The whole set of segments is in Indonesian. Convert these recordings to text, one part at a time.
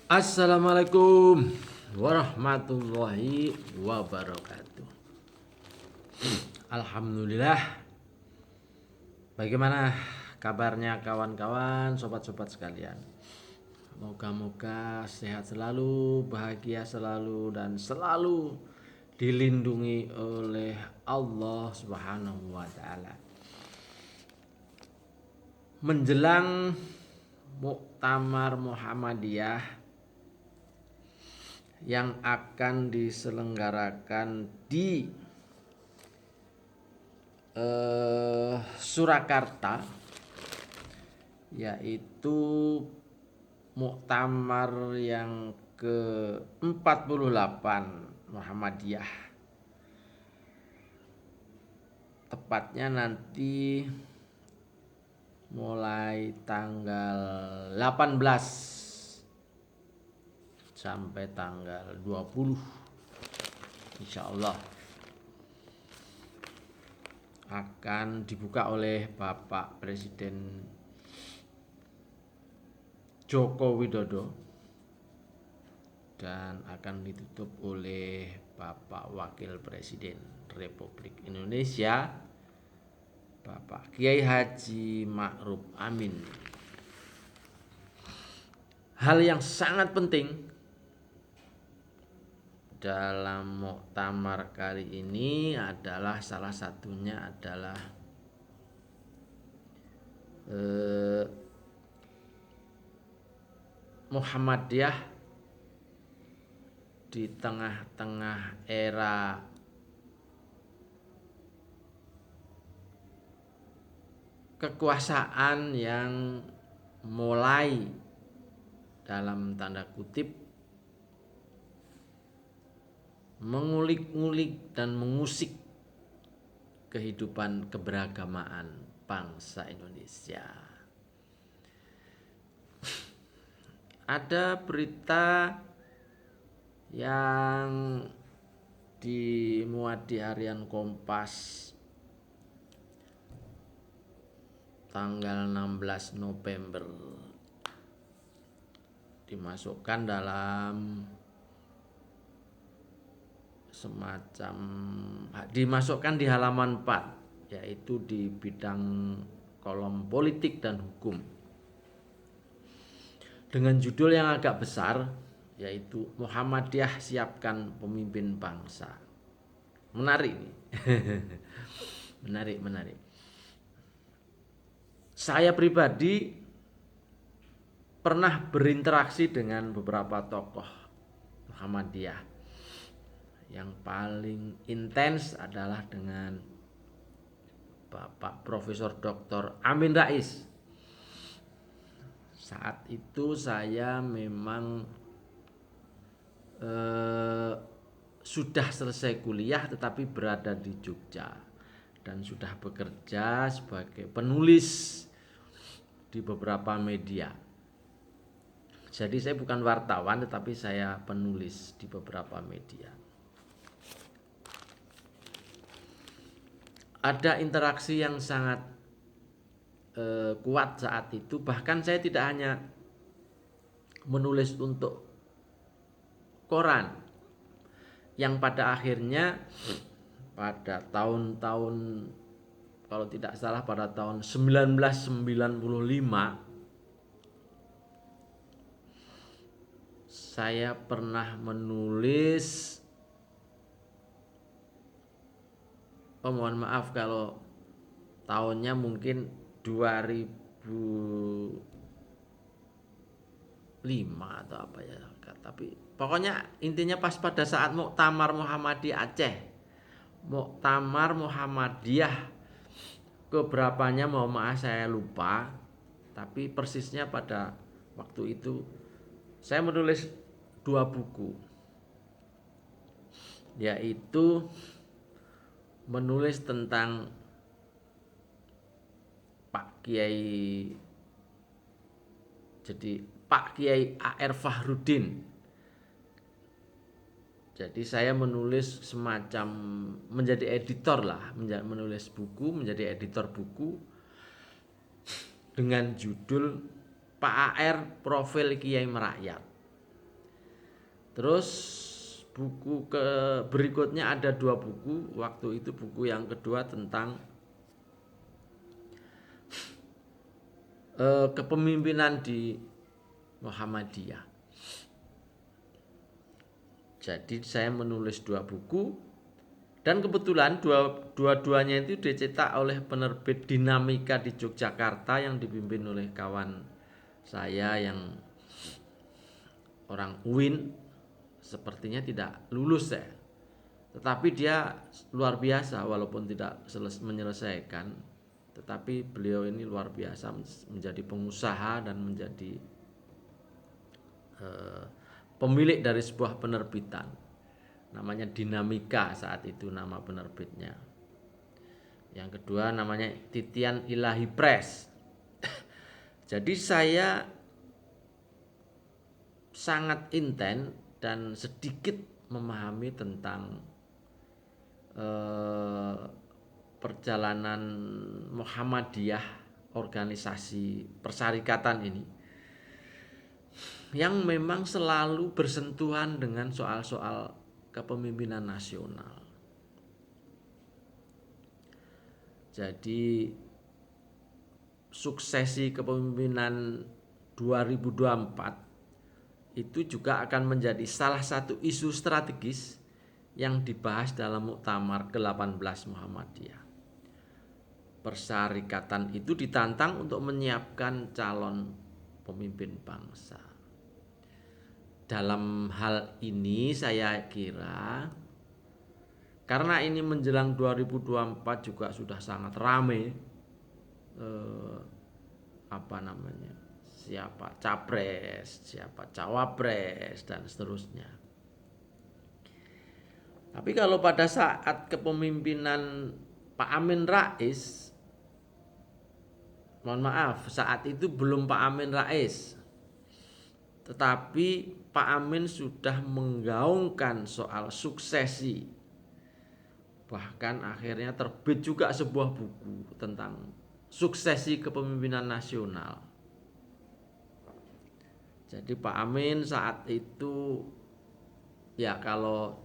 Assalamualaikum warahmatullahi wabarakatuh. Alhamdulillah. Bagaimana kabarnya kawan-kawan, sobat-sobat sekalian? Moga-moga sehat selalu, bahagia selalu, dan selalu dilindungi oleh Allah Subhanahu wa Ta'ala. Menjelang Muktamar Muhammadiyah yang akan diselenggarakan di Surakarta, yaitu Muktamar yang ke-48 Muhammadiyah. Tepatnya nanti mulai tanggal 18 sampai tanggal 20 insya Allah akan dibuka oleh Bapak Presiden Joko Widodo dan akan ditutup oleh Bapak Wakil Presiden Republik Indonesia Bapak Kiai Haji Ma'ruf Amin. Hal yang sangat penting dalam muktamar kali ini adalah salah satunya adalah Muhammadiyah di tengah-tengah era kekuasaan yang mulai dalam tanda kutip mengulik-ngulik dan mengusik kehidupan keberagamaan bangsa Indonesia. Ada berita yang dimuat di harian Kompas tanggal 16 November dimasukkan dalam dimasukkan di halaman 4, yaitu di bidang kolom politik dan hukum, dengan judul yang agak besar, yaitu Muhammadiyah siapkan pemimpin bangsa. Menarik nih. menarik. Saya pribadi pernah berinteraksi dengan beberapa tokoh Muhammadiyah. Yang paling intens adalah dengan Bapak Profesor Dr. Amin Rais. Saat itu saya memang sudah selesai kuliah tetapi berada di Jogja dan sudah bekerja sebagai penulis di beberapa media. Jadi saya bukan wartawan tetapi saya penulis di beberapa media. Ada interaksi yang sangat kuat saat itu. Bahkan saya tidak hanya menulis untuk koran, yang pada akhirnya pada tahun-tahun, kalau tidak salah pada tahun 1995, saya pernah menulis, mohon maaf kalau tahunnya mungkin 2005 atau apa ya, tapi pokoknya intinya pas pada saat Muktamar Muhammadiyah Aceh, Muktamar Muhammadiyah keberapanya mohon maaf saya lupa, tapi persisnya pada waktu itu saya menulis 2 buku, yaitu menulis tentang Pak Kiai, jadi Pak Kiai A.R. Fahrudin. Jadi saya menulis semacam menjadi editor lah, menulis buku, menjadi editor buku dengan judul Pak A.R. Profil Kiai Merakyat. Terus buku berikutnya ada 2 buku. Waktu itu buku yang kedua tentang kepemimpinan di Muhammadiyah. Jadi saya menulis 2 buku dan kebetulan dua-duanya itu dicetak oleh penerbit Dinamika di Yogyakarta yang dipimpin oleh kawan saya yang orang UIN, sepertinya tidak lulus ya. Tetapi dia luar biasa walaupun tidak menyelesaikan, tetapi beliau ini luar biasa menjadi pengusaha dan menjadi pemilik dari sebuah penerbitan. Namanya Dinamika saat itu nama penerbitnya. Yang kedua namanya Titian Ilahi Press. Jadi saya sangat intens dan sedikit memahami tentang perjalanan Muhammadiyah, organisasi persyarikatan ini, yang memang selalu bersentuhan dengan soal-soal kepemimpinan nasional. Jadi suksesi kepemimpinan 2024 itu juga akan menjadi salah satu isu strategis yang dibahas dalam Muktamar ke-18 Muhammadiyah. Persyarikatan itu ditantang untuk menyiapkan calon pemimpin bangsa. Dalam hal ini saya kira karena ini menjelang 2024 juga sudah sangat ramai siapa capres, siapa cawapres dan seterusnya. Tapi kalau pada saat kepemimpinan Pak Amin Rais, mohon maaf, saat itu belum Pak Amin Rais, tetapi Pak Amin sudah menggaungkan soal suksesi. Bahkan akhirnya terbit juga sebuah buku tentang suksesi kepemimpinan nasional. Jadi Pak Amin saat itu ya kalau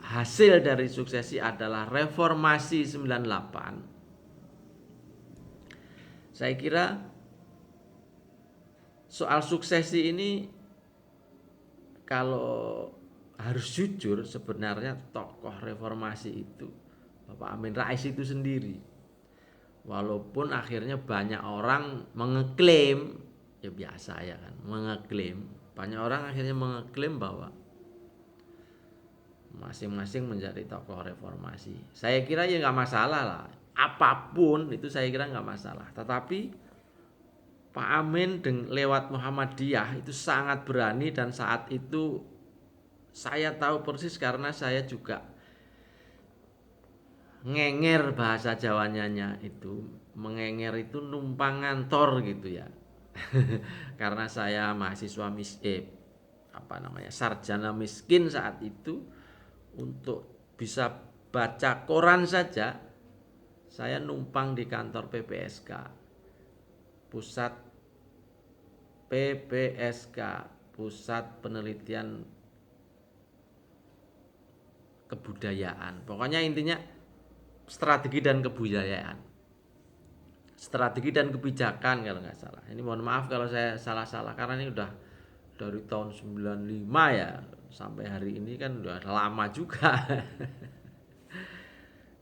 hasil dari suksesi adalah reformasi 98. Saya kira soal suksesi ini kalau harus jujur sebenarnya tokoh reformasi itu Bapak Amin Rais itu sendiri. Walaupun akhirnya banyak orang mengeklaim, ya biasa ya kan, mengeklaim. Banyak orang akhirnya mengeklaim bahwa masing-masing menjadi tokoh reformasi. Saya kira ya nggak masalah lah, apapun itu saya kira nggak masalah. Tetapi Pak Amin lewat Muhammadiyah itu sangat berani dan saat itu saya tahu persis karena saya juga ngenger bahasa Jawanya itu, mengenger itu numpang ngantor gitu ya. Karena saya mahasiswa sarjana miskin saat itu, untuk bisa baca koran saja saya numpang di kantor PPSK, Pusat Penelitian Kebudayaan. Pokoknya intinya strategi dan kebudayaan, strategi dan kebijakan kalau nggak salah. Ini mohon maaf kalau saya salah-salah karena ini udah dari tahun 95 ya sampai hari ini kan udah lama juga.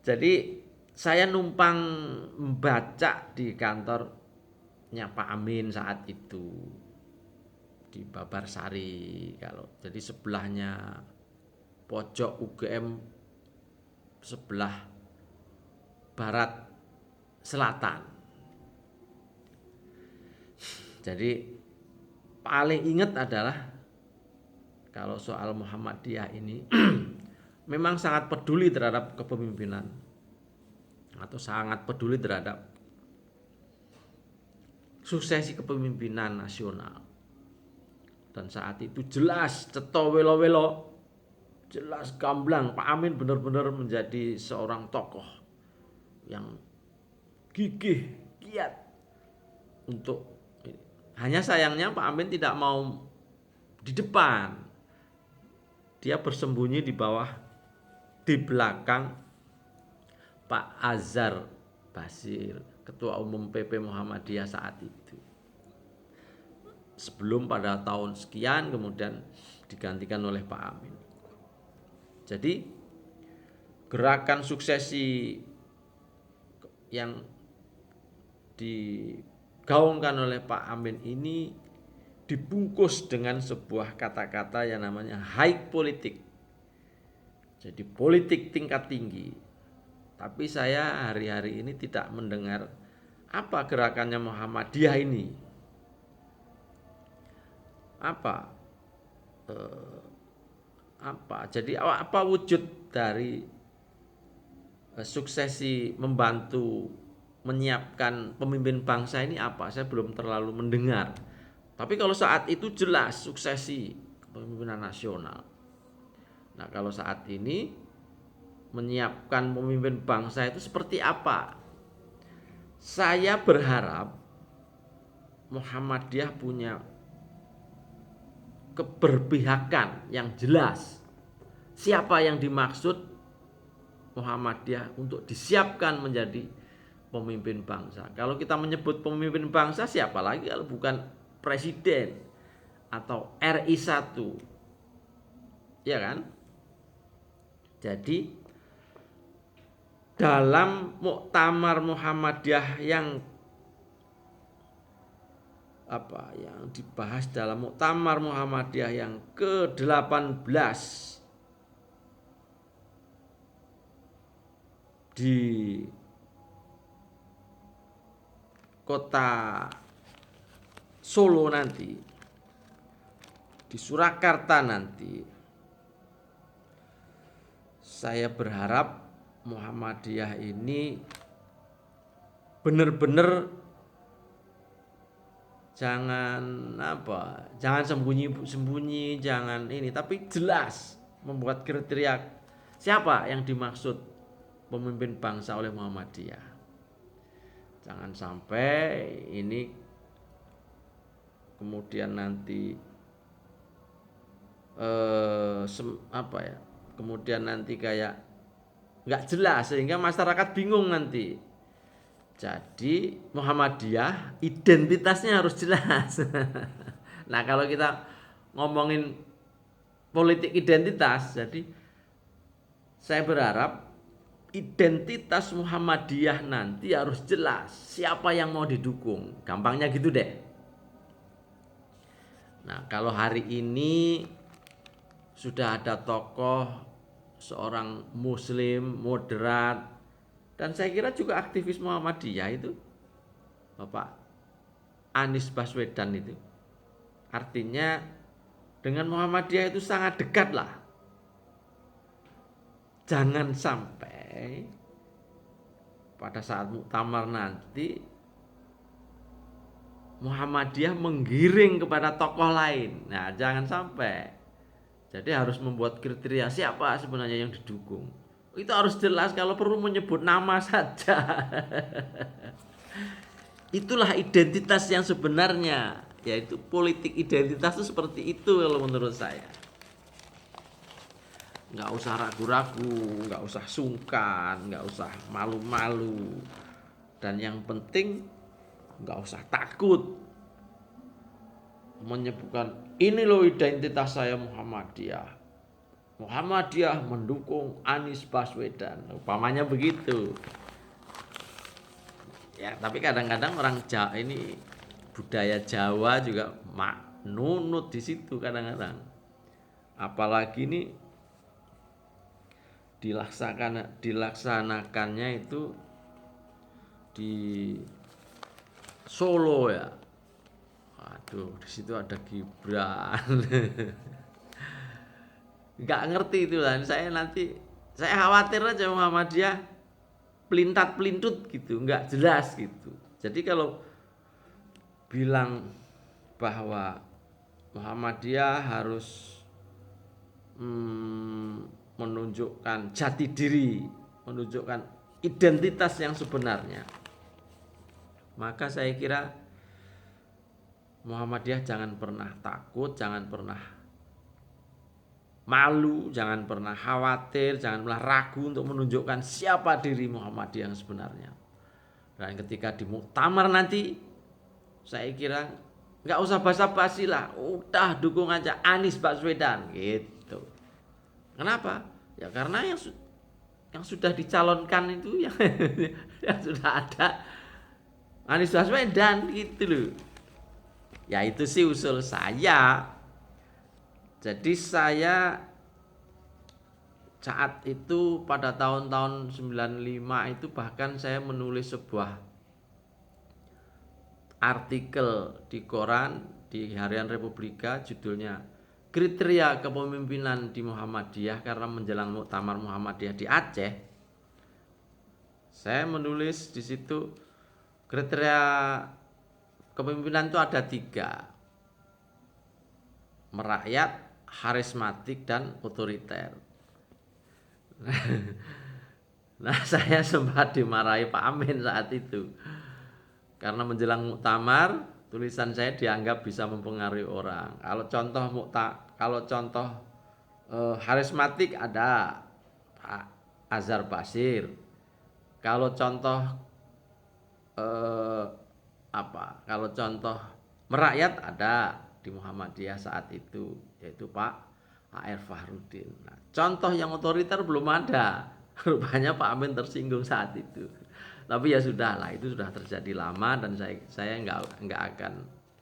Jadi saya numpang membaca di kantornya Pak Amin saat itu di Babarsari, kalau jadi sebelahnya pojok UGM sebelah barat selatan. Jadi paling ingat adalah kalau soal Muhammadiyah ini memang sangat peduli terhadap kepemimpinan atau sangat peduli terhadap suksesi kepemimpinan nasional. Dan saat itu jelas cetha welo-welo, jelas gamblang Pak Amin benar-benar menjadi seorang tokoh yang gigih, giat untuk. Hanya sayangnya Pak Amin tidak mau di depan, dia bersembunyi di belakang Pak Azhar Basir, Ketua Umum PP Muhammadiyah saat itu. Sebelum pada tahun sekian kemudian digantikan oleh Pak Amin. Jadi gerakan suksesi yang digaungkan oleh Pak Amin ini dibungkus dengan sebuah kata-kata yang namanya high politik. Jadi politik tingkat tinggi. Tapi saya hari-hari ini tidak mendengar apa gerakannya Muhammadiyah ini. Jadi apa wujud dari suksesi membantu menyiapkan pemimpin bangsa ini apa? Saya belum terlalu mendengar. Tapi kalau saat itu jelas suksesi kepemimpinan nasional. Nah, kalau saat ini menyiapkan pemimpin bangsa itu seperti apa? Saya berharap Muhammadiyah punya keberpihakan yang jelas. Siapa yang dimaksud Muhammadiyah untuk disiapkan menjadi pemimpin bangsa. Kalau kita menyebut pemimpin bangsa, siapa lagi kalau bukan presiden atau RI 1, ya kan? Jadi dalam Muktamar Muhammadiyah yang dibahas dalam Muktamar Muhammadiyah yang ke-18 di kota Solo nanti, di Surakarta nanti, saya berharap Muhammadiyah ini benar-benar jangan sembunyi-sembunyi, jangan ini, tapi jelas membuat kriteria siapa yang dimaksud pemimpin bangsa oleh Muhammadiyah. Jangan sampai ini kemudian nanti kemudian nanti kayak nggak jelas sehingga masyarakat bingung nanti. Jadi Muhammadiyah identitasnya harus jelas. Nah, kalau kita ngomongin politik identitas, jadi saya berharap identitas Muhammadiyah nanti harus jelas. Siapa yang mau didukung? Gampangnya gitu deh. Nah, kalau hari ini sudah ada tokoh seorang muslim moderat, dan saya kira juga aktivis Muhammadiyah itu Bapak Anies Baswedan itu. Artinya dengan Muhammadiyah itu sangat dekat lah. Jangan sampai pada saat muktamar nanti Muhammadiyah menggiring kepada tokoh lain. Nah, jangan sampai. Jadi harus membuat kriteria siapa sebenarnya yang didukung. Itu harus jelas, kalau perlu menyebut nama saja. Itulah identitas yang sebenarnya, yaitu politik identitas itu seperti itu kalau menurut saya. Nggak usah ragu-ragu, nggak usah sungkan, nggak usah malu-malu. Dan yang penting nggak usah takut menyebutkan ini loh identitas saya Muhammadiyah. Muhammadiyah mendukung Anies Baswedan, umpamanya begitu. Ya, tapi kadang-kadang orang Jawa ini, budaya Jawa juga nunut di situ kadang-kadang. Apalagi ini dilaksanakannya itu di Solo ya. Aduh, di situ ada Gibran. Nggak ngerti itu lah. Saya khawatir aja Muhammadiyah pelintat-pelintut gitu, nggak jelas gitu. Jadi kalau bilang bahwa Muhammadiyah harus menunjukkan jati diri, menunjukkan identitas yang sebenarnya, maka saya kira Muhammadiyah jangan pernah takut, jangan pernah malu, jangan pernah khawatir, jangan pernah ragu untuk menunjukkan siapa diri Muhammadiyah yang sebenarnya. Dan ketika di muktamar nanti, saya kira nggak usah basa-basi lah, udah dukung aja Anies Baswedan gitu. Kenapa? Ya karena yang sudah dicalonkan itu yang sudah ada Anies Baswedan gitu loh. Ya itu sih usul saya. Jadi saya saat itu pada tahun-tahun 95 itu bahkan saya menulis sebuah artikel di koran di Harian Republika, judulnya Kriteria Kepemimpinan di Muhammadiyah karena menjelang Muktamar Muhammadiyah di Aceh. Saya menulis di situ kriteria kepemimpinan itu ada 3: merakyat, karismatik, dan otoriter. Nah, saya sempat dimarahi Pak Amin saat itu karena menjelang muktamar tulisan saya dianggap bisa mempengaruhi orang. Kalau contoh karismatik ada Pak Azhar Basir. Kalau contoh Kalau contoh merakyat ada di Muhammadiyah saat itu, yaitu Pak A.R. Fahrudin. Nah, contoh yang otoriter belum ada. Rupanya Pak Amin tersinggung saat itu. Tapi ya sudah lah, itu sudah terjadi lama dan saya nggak akan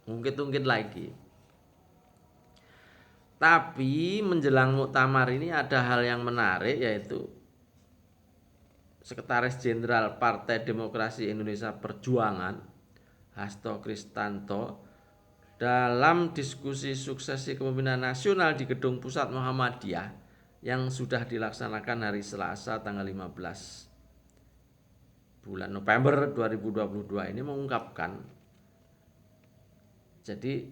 ungkit-ungkit lagi. Tapi menjelang muktamar ini ada hal yang menarik, yaitu Sekretaris Jenderal Partai Demokrasi Indonesia Perjuangan Hasto Kristanto dalam diskusi suksesi kepemimpinan nasional di Gedung Pusat Muhammadiyah yang sudah dilaksanakan hari Selasa tanggal 15 bulan November 2022 ini mengungkapkan, jadi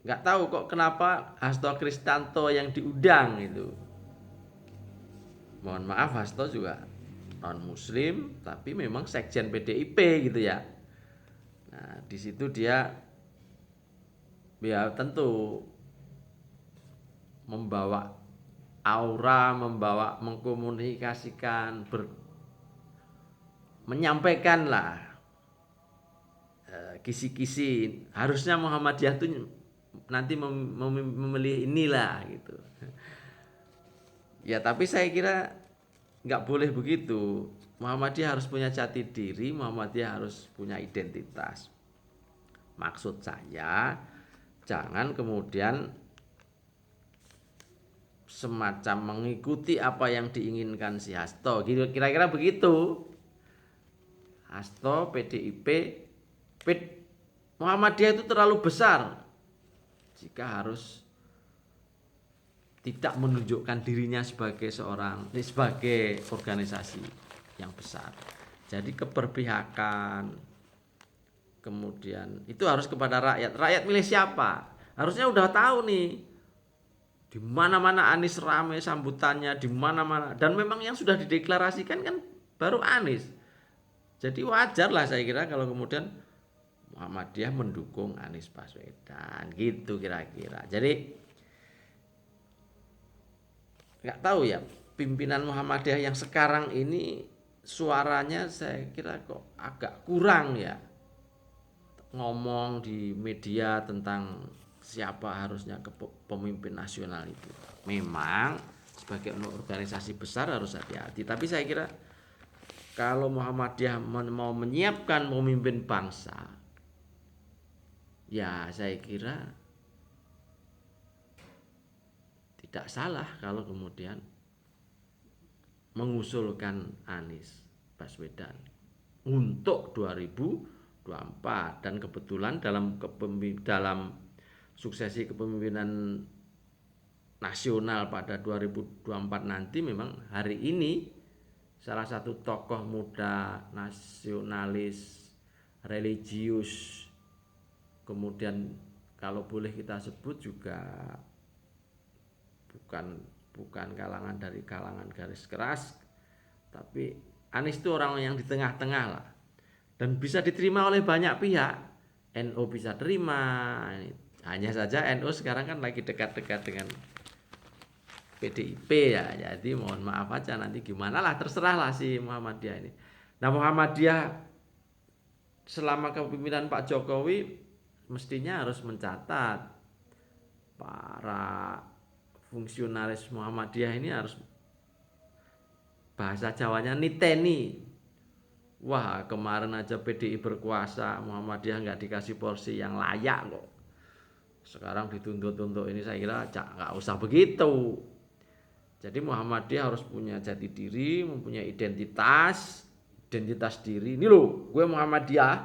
nggak tahu kok kenapa Hasto Kristanto yang diundang itu. Mohon maaf, Hasto juga non Muslim tapi memang sekjen PDIP gitu ya. Nah, di situ dia ya tentu membawa aura, mengkomunikasikan, menyampaikan lah kisi-kisi. Harusnya Muhammadiyah itu nanti memilih inilah gitu. Ya tapi saya kira nggak boleh begitu. Muhammadiyah harus punya jati diri, Muhammadiyah harus punya identitas. Maksud saya, jangan kemudian semacam mengikuti apa yang diinginkan si Hasto. Kira-kira begitu. Hasto, PDIP, Muhammadiyah itu terlalu besar jika harus tidak menunjukkan dirinya sebagai organisasi yang besar. Jadi keberpihakan, kemudian itu harus kepada rakyat. Rakyat milih siapa? Harusnya udah tahu nih. Di mana-mana Anies rame sambutannya, di mana-mana. Dan memang yang sudah dideklarasikan kan baru Anies. Jadi wajar lah saya kira kalau kemudian Muhammadiyah mendukung Anies Baswedan gitu kira-kira. Jadi nggak tahu ya, pimpinan Muhammadiyah yang sekarang ini suaranya saya kira kok agak kurang ya, ngomong di media tentang siapa harusnya pemimpin nasional itu. Memang sebagai organisasi besar harus hati-hati, tapi saya kira kalau Muhammadiyah mau menyiapkan pemimpin bangsa, ya saya kira tidak salah kalau kemudian mengusulkan Anies Baswedan untuk 2024. Dan kebetulan dalam suksesi kepemimpinan nasional pada 2024 nanti memang hari ini salah satu tokoh muda nasionalis religius, kemudian kalau boleh kita sebut juga bukan kalangan dari kalangan garis keras, tapi Anies itu orang yang di tengah-tengah lah dan bisa diterima oleh banyak pihak. NU bisa terima. Hanya saja NU sekarang kan lagi dekat-dekat dengan PDIP ya, jadi mohon maaf aja nanti gimana lah, terserah lah si Muhammadiyah ini. Nah, Muhammadiyah selama kepemimpinan Pak Jokowi mestinya harus mencatat para fungsionaris Muhammadiyah ini harus bahasa Jawanya niteni. Wah, kemarin aja PDI berkuasa, Muhammadiyah nggak dikasih porsi yang layak kok. Sekarang dituntut untuk ini, saya kira nggak usah begitu. Jadi Muhammadiyah harus punya jati diri, mempunyai identitas diri. Ini loh, gue Muhammadiyah.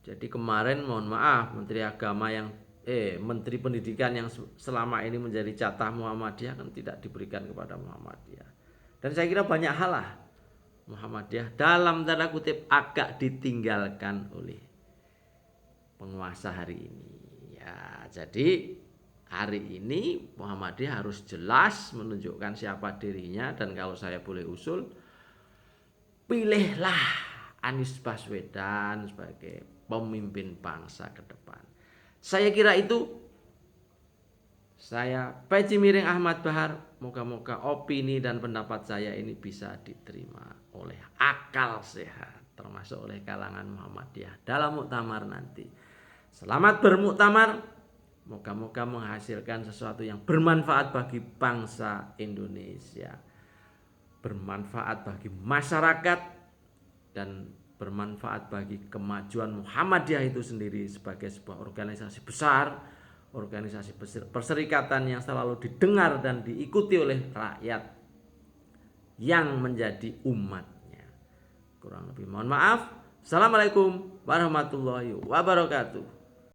Jadi kemarin mohon maaf, Menteri Pendidikan yang selama ini menjadi jatah Muhammadiyah kan tidak diberikan kepada Muhammadiyah. Dan saya kira banyak hal lah Muhammadiyah dalam tanda kutip agak ditinggalkan oleh penguasa hari ini. Ya, jadi hari ini Muhammadiyah harus jelas menunjukkan siapa dirinya, dan kalau saya boleh usul, pilihlah Anies Baswedan sebagai pemimpin bangsa ke depan. Saya kira itu. Saya Peci Miring Ahmad Bahar, moga-moga opini dan pendapat saya ini bisa diterima oleh akal sehat, termasuk oleh kalangan Muhammadiyah dalam muktamar nanti. Selamat bermuktamar, moga-moga menghasilkan sesuatu yang bermanfaat bagi bangsa Indonesia, bermanfaat bagi masyarakat, dan bermanfaat bagi kemajuan Muhammadiyah itu sendiri sebagai sebuah organisasi besar, organisasi perserikatan yang selalu didengar dan diikuti oleh rakyat yang menjadi umatnya. Kurang lebih mohon maaf. Assalamualaikum warahmatullahi wabarakatuh.